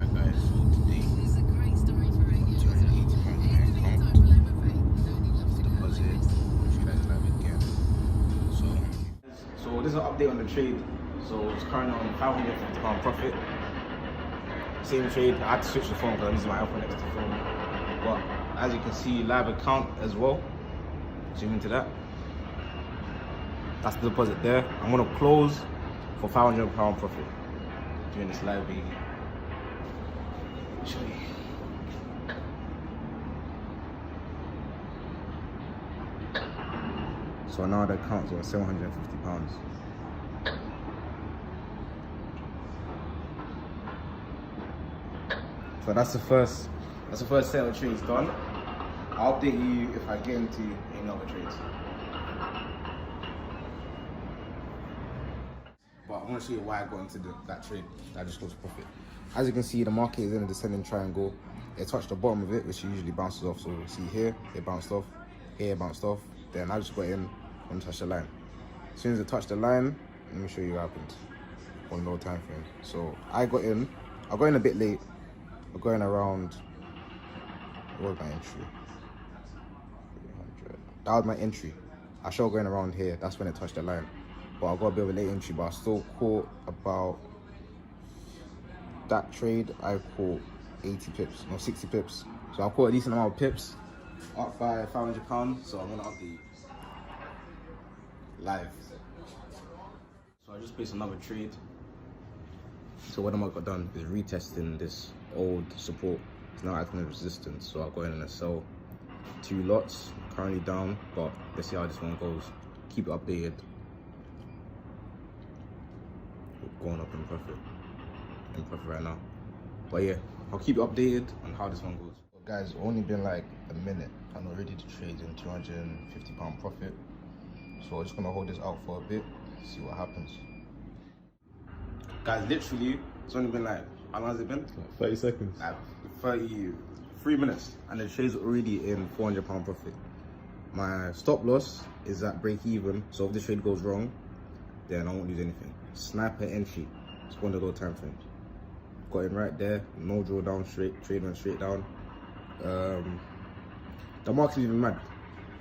Hi guys, so today It's a great story for radio. £280 deposit, should I live again? So this is an update on the trade. So it's currently on £550 profit. Same trade. I had to switch the phone because I'm using my iPhone next to the phone. But as you can see, live account as well. Zoom into that. That's the deposit there. I'm gonna close for £500 profit doing this live baby. Show you. So now the account's on £750. So that's the first set of trades done. I'll update you if I get into any other trades. But I want to show you why I got into that trade that just goes to profit. As you can see, the market is in a descending triangle. It touched the bottom of it, which usually bounces off. So you see here, it bounced off. Here, it bounced off. Then I just got in and touched the line. As soon as it touched the line, let me show you what happened on low time frame. So I got in a bit late. I'm going around, what was my entry? 300. That was my entry. I should going around here. That's when it touched the line. But I got a bit of a late entry, but I still caught about that trade. I caught 80 pips, no 60 pips. So I caught a decent amount of pips, up by £500. So I'm gonna update you live. So I just placed another trade. So what I got done is retesting this old support. It's now acting as resistance. So I'll go in and sell 2 lots. Currently down, but let's see how this one goes. Keep it updated. We're going up in profit right now. But yeah, I'll keep you updated on how this one goes. Guys, it's only been like a minute and already the trade's in £250 profit. So I'm just gonna hold this out for a bit, see what happens. Guys, literally, it's only been like, how long has it been? 30 seconds. Like 33 minutes, and the trade's already in £400 profit. My stop loss is at break even, so if the trade goes wrong, then I won't lose anything. Sniper entry, it's one of those time frames. Got in right there, no drawdown, trade went straight down. The market's even mad.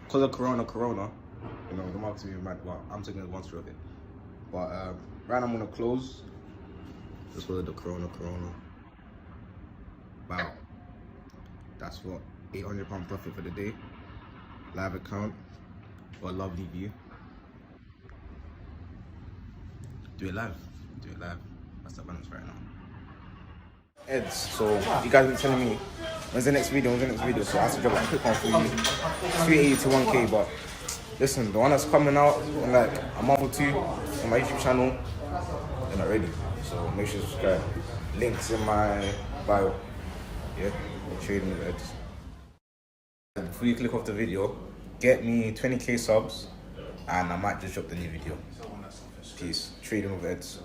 Because of Corona, you know, the market's even mad, but I'm taking advantage of it. But right now I'm gonna close. Just for the Corona. Wow. That's what, £800 profit for the day. Live account, got a lovely view. Do it live. That's the balance right now. Eds, so you guys been telling me when's the next video, so I have to drop a quick one for you. 380 to 1K, but listen, the one that's coming out in like a month or 2 on my YouTube channel, they're not ready. So make sure to subscribe. Links in my bio. Yeah, trading with Eds. Before you click off the video, get me 20k subs and I might just drop the new video. Peace. Trading with Eds.